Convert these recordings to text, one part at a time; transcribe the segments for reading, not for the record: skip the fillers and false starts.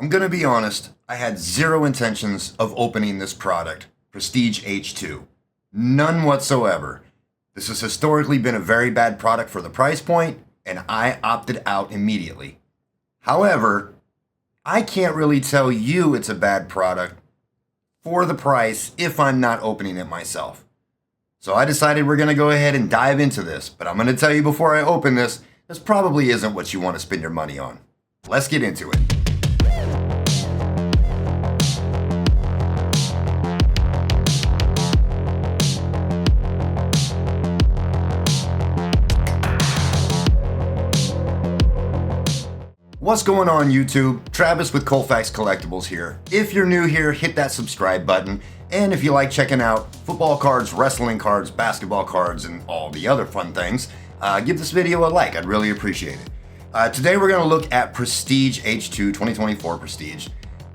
I'm gonna be honest, I had zero intentions of opening this product, Prestige H2. None whatsoever. This has historically been a very bad product for the price point, and I opted out immediately. However, I can't really tell you it's a bad product for the price if I'm not opening it myself. So I decided we're gonna go ahead and dive into this, but I'm gonna tell you before I open this probably isn't what you want to spend your money on. Let's get into it. What's going on YouTube? Travis with Colfax Collectibles here. If you're new here, hit that subscribe button. And if you like checking out football cards, wrestling cards, basketball cards, and all the other fun things, give this video a like. I'd really appreciate it. Today we're going to look at Prestige H2 2024 Prestige.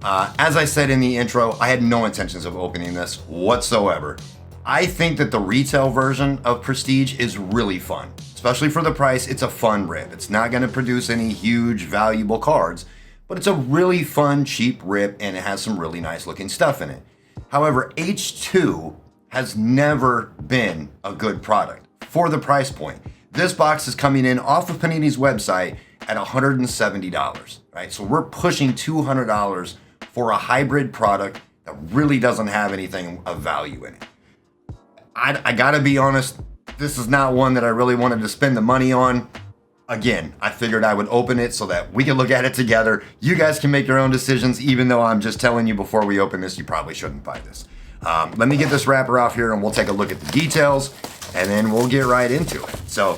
As I said in the intro, I had no intentions of opening this whatsoever. I think that the retail version of Prestige is really fun. Especially for the price, it's a fun rip. It's not going to produce any huge valuable cards, but it's a really fun, cheap rip, and it has some really nice looking stuff in it. However, H2 has never been a good product for the price point. This box is coming in off of Panini's website at $170, right? So we're pushing $200 for a hybrid product that really doesn't have anything of value in it. I gotta be honest, this is not one that I really wanted to spend the money on. Again, I figured I would open it so that we can look at it together. You guys can make your own decisions, even though I'm just telling you before we open this, you probably shouldn't buy this. Let me get this wrapper off here and we'll take a look at the details and then we'll get right into it. So,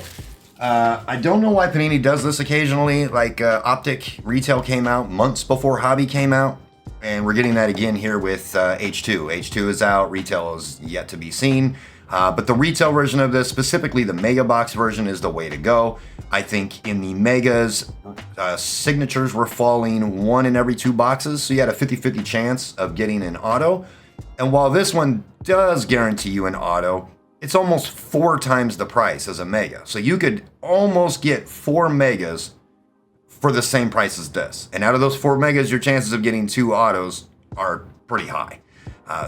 I don't know why Panini does this occasionally. Like Optic Retail came out months before Hobby came out. And we're getting that again here with H2. H2 is out, retail is yet to be seen. But the retail version of this, specifically the Mega Box version, is the way to go. I think in the Megas, signatures were falling 1 in every 2 boxes, so you had a 50-50 chance of getting an auto. And while this one does guarantee you an auto, it's almost 4 times the price as a Mega. So you could almost get 4 Megas for the same price as this. And out of those 4 Megas, your chances of getting 2 autos are pretty high.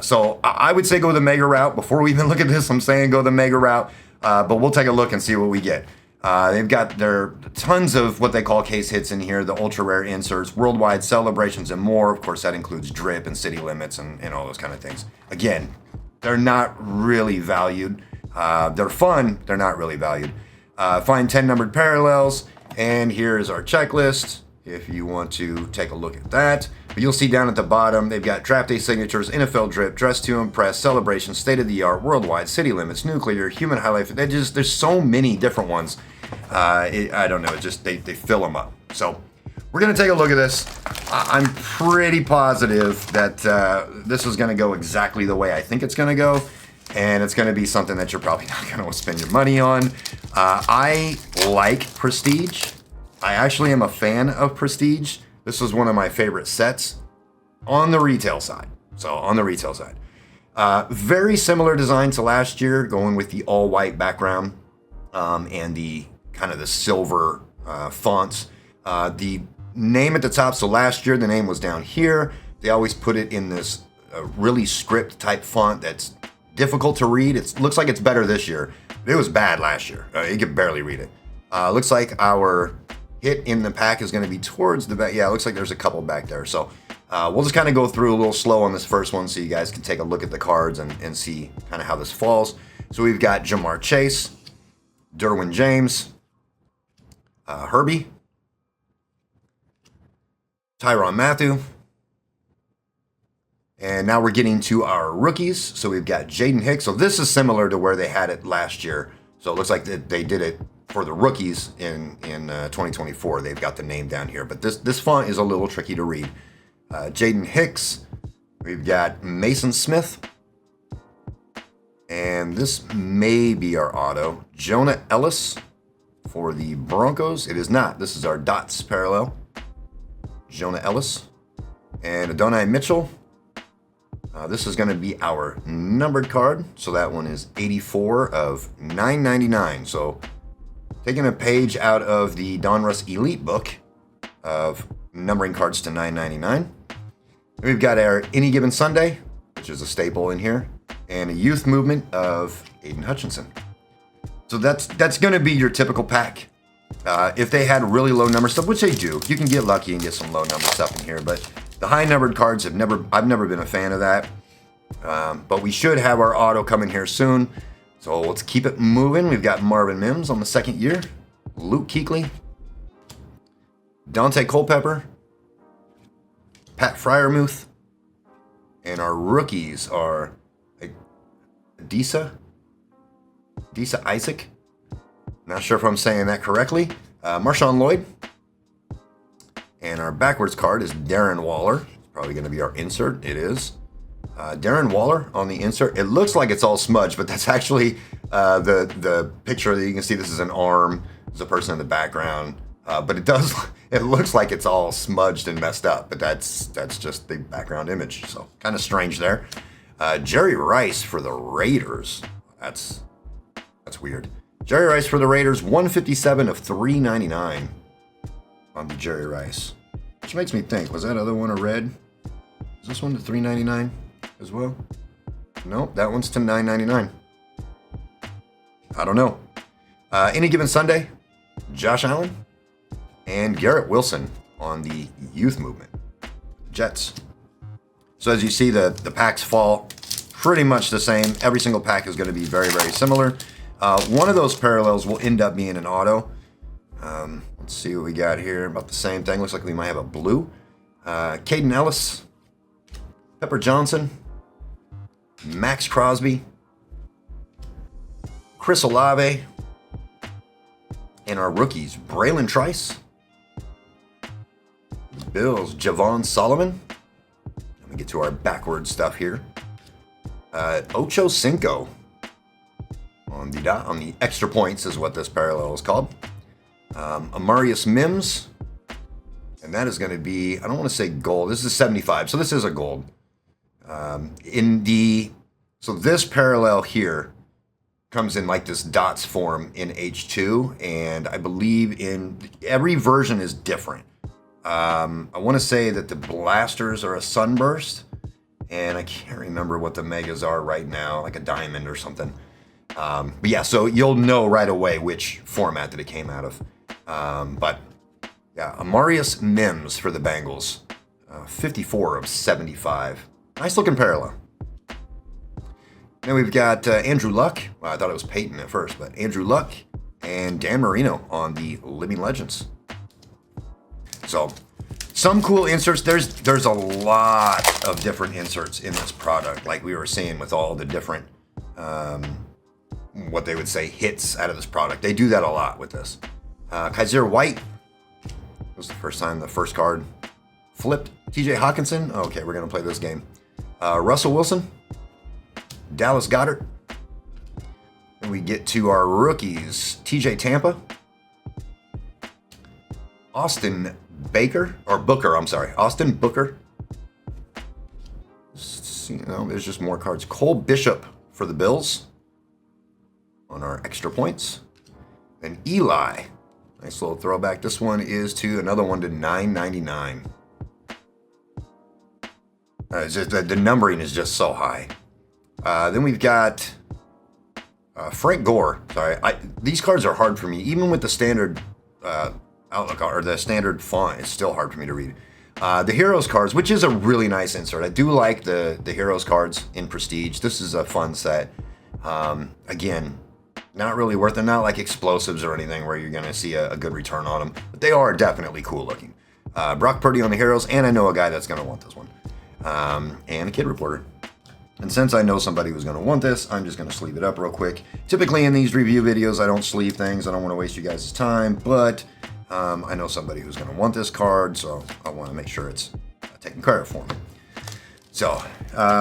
So I would say go the Mega route. Before we even look at this, I'm saying go the Mega route, but we'll take a look and see what we get. They've got their tons of what they call case hits in here, the ultra rare inserts, worldwide celebrations, and more. Of course, that includes drip and city limits and all those kind of things. Again, they're not really valued. They're fun. They're not really valued. Find 10 numbered parallels. And here is our checklist if you want to take a look at that. But you'll see down at the bottom, they've got draft day signatures, NFL drip, dress to impress, celebration, state of the art, worldwide, city limits, nuclear, human highlight. There's so many different ones. I don't know, they fill them up. So we're going to take a look at this. I'm pretty positive that this is going to go exactly the way I think it's going to go. And it's going to be something that you're probably not going to spend your money on. I like Prestige. I actually am a fan of Prestige. This was one of my favorite sets on the retail side. So on the retail side. Very similar design to last year, going with the all white background and the kind of the silver fonts. The name at the top, so last year the name was down here. They always put it in this really script type font that's difficult to read. It looks like it's better this year. It was bad last year. You could barely read it. Looks like our hit in the pack is going to be towards the back. Yeah, it looks like there's a couple back there. So we'll just kind of go through a little slow on this first one so you guys can take a look at the cards and see kind of how this falls. So we've got Ja'Marr Chase, Derwin James, Herbie, Tyrann Mathieu. And now we're getting to our rookies. So we've got Jaden Hicks. So this is similar to where they had it last year. So it looks like they did it for the rookies in 2024. They've got the name down here. But this font is a little tricky to read. Jaden Hicks. We've got Mason Smith. And this may be our auto. Jonah Ellis for the Broncos. It is not. This is our dots parallel. Jonah Ellis. And Adonai Mitchell. This is going to be our numbered card. So that one is 84 of 999. So taking a page out of the Donruss Elite book of numbering cards to $9.99. We've got our Any Given Sunday, which is a staple in here, and a youth movement of Aiden Hutchinson. So that's going to be your typical pack. If they had really low number stuff, which they do, you can get lucky and get some low number stuff in here. But the high numbered cards I've never been a fan of that. But we should have our auto coming here soon. So let's keep it moving. We've got Marvin Mims on the second year, Luke Kuechly, Dante Culpepper, Pat Fryermuth, and our rookies are Adisa Isaac. Not sure if I'm saying that correctly. Marshawn Lloyd. And our backwards card is Darren Waller. It's probably going to be our insert. It is. Darren Waller on the insert. It looks like it's all smudged, but that's actually the picture that you can see. This is an arm. There's a person in the background. But it looks like it's all smudged and messed up, but that's just the background image. So kind of strange there. Jerry Rice for the Raiders. That's weird. Jerry Rice for the Raiders, 157 of 399 on the Jerry Rice. Which makes me think, was that other one a red? Is this one to 399 as well? Nope, that one's to 999. I don't know. Any Given Sunday, Josh Allen and Garrett Wilson on the youth movement. Jets. So as you see, the packs fall pretty much the same. Every single pack is going to be very, very similar. One of those parallels will end up being an auto. Let's see what we got here. About the same thing. Looks like we might have a blue. Caden Ellis, Pepper Johnson, Max Crosby, Chris Olave, and our rookies, Braylon Trice, Bills, Javon Solomon. Let me get to our backward stuff here. Ocho Cinco on the extra points is what this parallel is called. Amarius Mims, and that is going to be, I don't want to say gold. This is 75, so this is a gold. So this parallel here comes in like this dots form in H2, and I believe in every version is different. I want to say that the blasters are a sunburst, and I can't remember what the megas are right now, like a diamond or something. But yeah, so you'll know right away which format that it came out of. But yeah, Amarius Mims for the Bengals, 54 of 75. Nice looking parallel. Then we've got Andrew Luck. Well, I thought it was Peyton at first, but Andrew Luck and Dan Marino on the Living Legends. So some cool inserts. There's a lot of different inserts in this product, like we were seeing with all the different, what they would say, hits out of this product. They do that a lot with this. Kaiser White. It was the first time the first card flipped. TJ Hawkinson. Okay, we're going to play this game. Russell Wilson. Dallas Goedert. And we get to our rookies. TJ Tampa. Austin Booker. Austin Booker. There's just more cards. Cole Bishop for the Bills on our extra points. And Eli. Nice little throwback. This one is to another one to $9.99. The numbering is just so high. Then we've got Frank Gore. Sorry, these cards are hard for me. Even with the standard Outlook or the standard font, it's still hard for me to read. The Heroes cards, which is a really nice insert. I do like the Heroes cards in Prestige. This is a fun set. Again, not really worth it. Not like explosives or anything where you're going to see a good return on them. But they are definitely cool looking. Brock Purdy on the Heroes, and I know a guy that's going to want this one. And a Kid Reporter. And since I know somebody who's going to want this, I'm just going to sleeve it up real quick. Typically in these review videos, I don't sleeve things. I don't want to waste you guys' time, but I know somebody who's going to want this card, so I want to make sure it's taken care of for me. So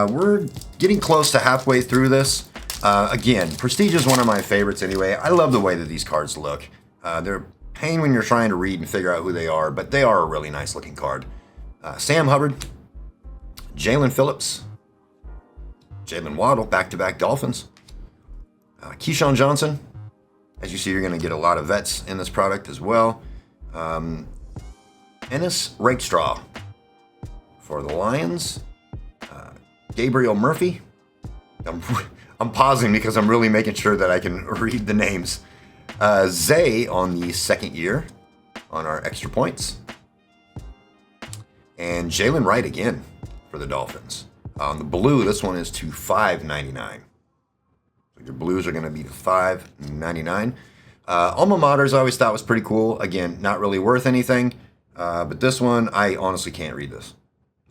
we're getting close to halfway through this. Again, Prestige is one of my favorites anyway. I love the way that these cards look. They're a pain when you're trying to read and figure out who they are, but they are a really nice looking card. Sam Hubbard, Jalen Phillips, Jalen Waddle, back-to-back Dolphins. Keyshawn Johnson. As you see, you're going to get a lot of vets in this product as well. Ennis Rakestraw. For the Lions, Gabriel Murphy. I'm pausing because I'm really making sure that I can read the names. Zay on the second year on our extra points. And Jalen Wright again for the Dolphins. On the blue, this one is to $5.99. So your blues are going to be to $5.99. Alma Maters I always thought was pretty cool. Again, not really worth anything. But this one, I honestly can't read this.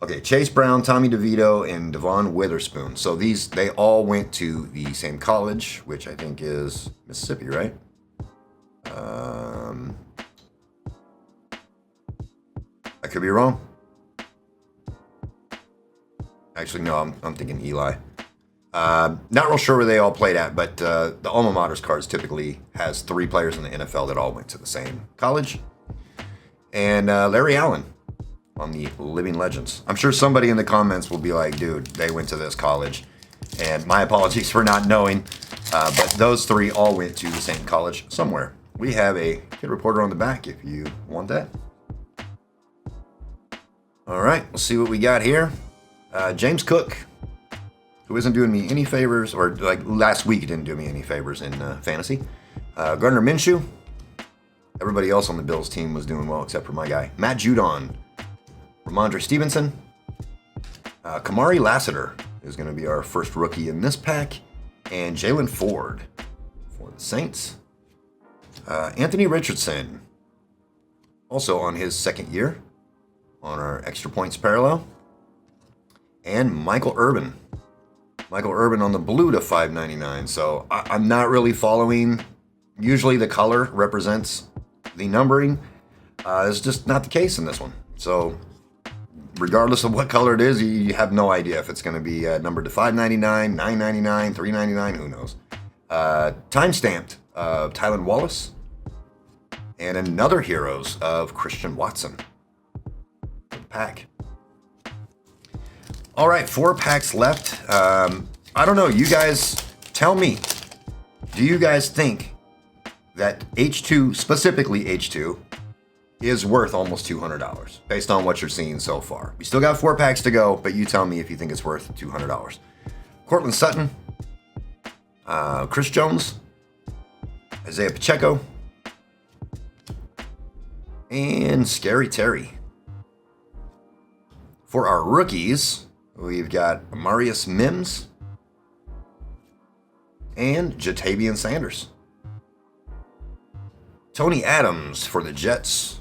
Okay, Chase Brown, Tommy DeVito, and Devon Witherspoon. So they all went to the same college, which I think is Mississippi, right? I could be wrong. Actually, no, I'm thinking Eli. Not real sure where they all played at, but the Alma Mater's cards typically has 3 players in the NFL that all went to the same college. And Larry Allen on the Living Legends. I'm sure somebody in the comments will be like, dude, they went to this college. And my apologies for not knowing, but those 3 all went to the same college somewhere. We have a kid reporter on the back if you want that. All right, we'll see what we got here. James Cook, who isn't doing me any favors, or like last week didn't do me any favors in fantasy. Gardner Minshew. Everybody else on the Bills team was doing well except for my guy. Matt Judon. Ramondre Stevenson. Kamari Lassiter is going to be our first rookie in this pack. And Jalen Ford for the Saints. Anthony Richardson, also on his second year on our extra points parallel. And Michael Irvin. Michael Irvin on the blue to $5.99. So I'm not really following. Usually the color represents the numbering. It's just not the case in this one. So regardless of what color it is, you have no idea if it's going to be numbered to $5.99, $9.99, $3.99, who knows. Time-stamped Tylan Wallace. And another Heroes of Christian Watson. Pack. All right, 4 packs left. I don't know. You guys tell me. Do you guys think that H2, specifically H2, is worth almost $200 based on what you're seeing so far? We still got 4 packs to go, but you tell me if you think it's worth $200. Cortland Sutton, Chris Jones, Isaiah Pacheco, and Scary Terry. For our rookies, we've got Marius Mims and Jatavian Sanders. Tony Adams for the Jets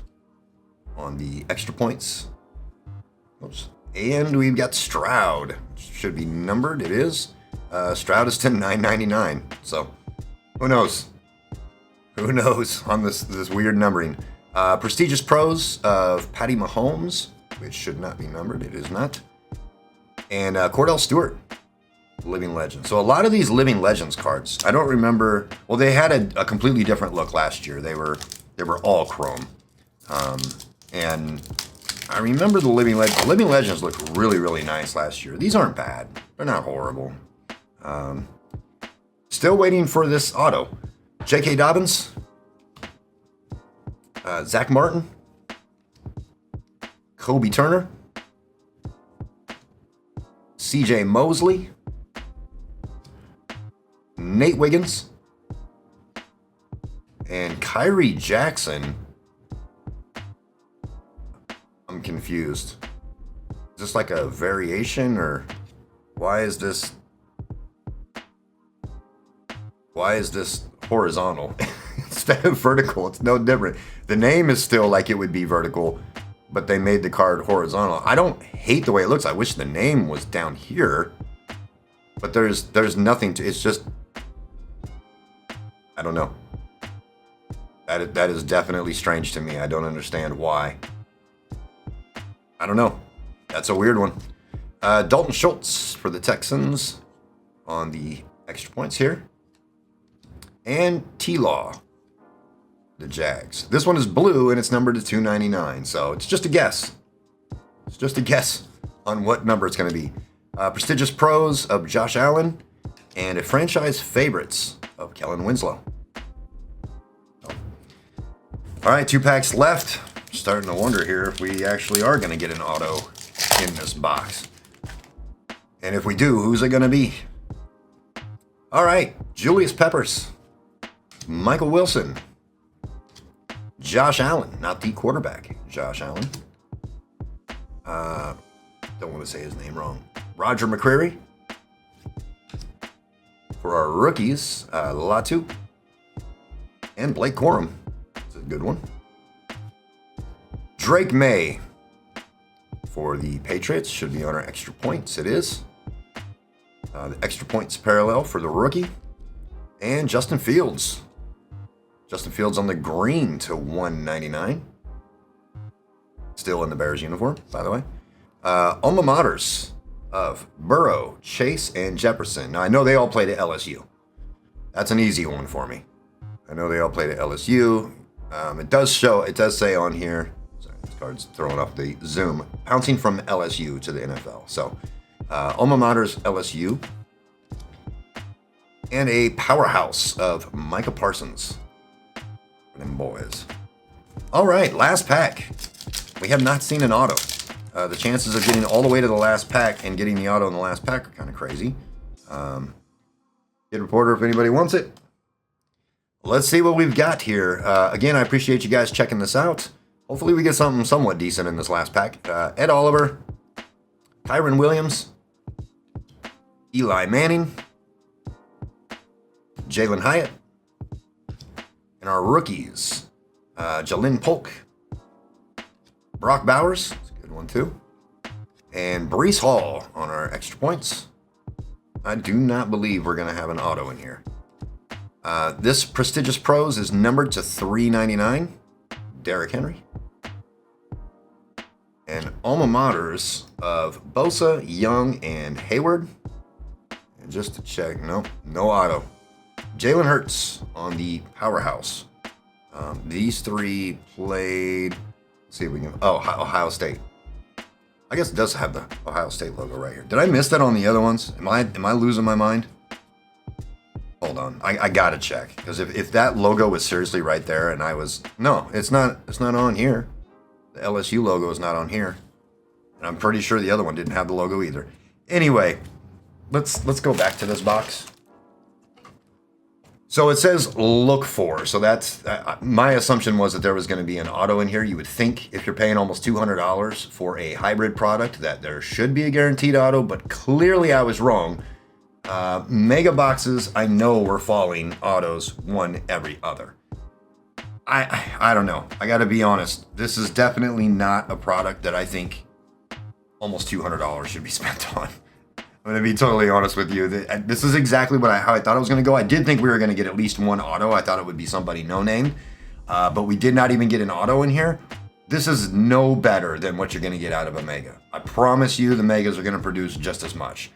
on the extra points. Oops. And we've got Stroud. Should be numbered. It is. Stroud is to $9.99. So who knows? Who knows on this weird numbering? Prestigious Pros of Patty Mahomes, which should not be numbered. It is not. And Cordell Stewart, Living Legend. So a lot of these Living Legends cards, I don't remember. Well, they had a completely different look last year. They were all chrome. And I remember the Living Legends. Living Legends looked really, really nice last year. These aren't bad. They're not horrible. Still waiting for this auto. J.K. Dobbins. Zach Martin. Kobe Turner. C.J. Mosley. Nate Wiggins. And Kyrie Jackson. I'm confused. Is this like a variation, or why is this horizontal instead of vertical? It's no different. The name is still like it would be vertical, but they made the card horizontal. I don't hate the way it looks. I wish the name was down here, but there's nothing to. It's just, I don't know. That is definitely strange to me. I don't understand why. I don't know. That's a weird one. Dalton Schultz for the Texans on the extra points here. And T-Law, the Jags. This one is blue and it's numbered to $2.99, so it's just a guess. It's just a guess on what number it's going to be. Prestigious Pros of Josh Allen and a Franchise Favorites of Kellen Winslow. All right, 2 packs left. starting to wonder here if we actually are going to get an auto in this box. And if we do, who's it going to be? All right, Julius Peppers, Michael Wilson, Josh Allen, not the quarterback, Josh Allen. Don't want to say his name wrong. Roger McCreary. For our rookies, Latu and Blake Corum. It's a good one. Drake May for the Patriots should be on our extra points. It is. The extra points parallel for the rookie. And Justin Fields. Justin Fields on the green to 199. Still in the Bears uniform, by the way. Alma maters of Burrow, Chase, and Jefferson. Now, I know they all played at LSU. That's an easy one for me. I know they all played at LSU. It does say on here, sorry, this card's throwing off the zoom, bouncing from LSU to the NFL. So, Alma maters, LSU. And a powerhouse of Micah Parsons. For them boys. All right, last pack. We have not seen an auto. The chances of getting all the way to the last pack and getting the auto in the last pack are kind of crazy. Kid Reporter, if anybody wants it. Let's see what we've got here. Again, I appreciate you guys checking this out. Hopefully we get something somewhat decent in this last pack. Ed Oliver, Kyron Williams, Eli Manning, Jalen Hyatt, and our rookies, Jalen Polk, Brock Bowers, that's a good one too, and Breece Hall on our extra points. I do not believe we're going to have an auto in here. This Prestigious Pros is numbered to 399, Derrick Henry. And Alma maters of Bosa, Young, and Hayward. And just to check, no auto. Jalen Hurts on the powerhouse. These three played, let's see if we can, Ohio State. I guess it does have the Ohio State logo right here. Did I miss that on the other ones? Am I losing my mind? Hold on, I gotta check. Because if that logo was seriously right there and no, it's not on here. The LSU logo is not on here. And I'm pretty sure the other one didn't have the logo either. Anyway, let's go back to this box. So it says look for. So that's my assumption was that there was going to be an auto in here. You would think if you're paying almost $200 for a hybrid product that there should be a guaranteed auto, but clearly I was wrong. Mega boxes, I know we're falling autos one every other. I don't know. I got to be honest. This is definitely not a product that I think almost $200 should be spent on. I'm going to be totally honest with you. This is exactly how I thought it was going to go. I did think we were going to get at least one auto. I thought it would be somebody no-name. But we did not even get an auto in here. This is no better than what you're going to get out of a Mega. I promise you the Megas are going to produce just as much.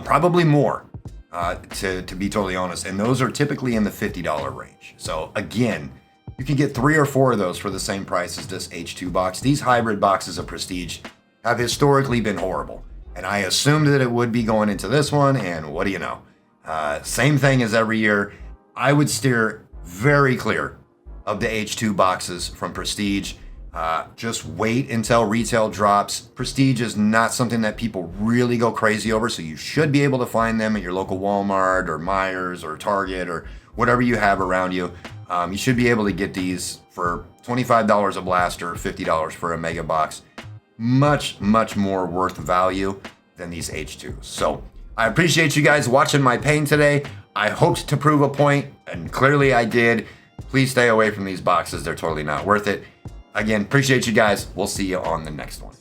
Probably more, to be totally honest. And those are typically in the $50 range. So again, you can get 3 or 4 of those for the same price as this H2 box. These hybrid boxes of Prestige have historically been horrible. And I assumed that it would be going into this one, and what do you know? Same thing as every year. I would steer very clear of the H2 boxes from Prestige. Just wait until retail drops. Prestige is not something that people really go crazy over, so you should be able to find them at your local Walmart or Myers or Target or whatever you have around you. You should be able to get these for $25 a blaster, $50 for a mega box. Much, much more worth value than these H2s. So I appreciate you guys watching my pain today. I hoped to prove a point, and clearly I did. Please stay away from these boxes. They're totally not worth it. Again, appreciate you guys. We'll see you on the next one.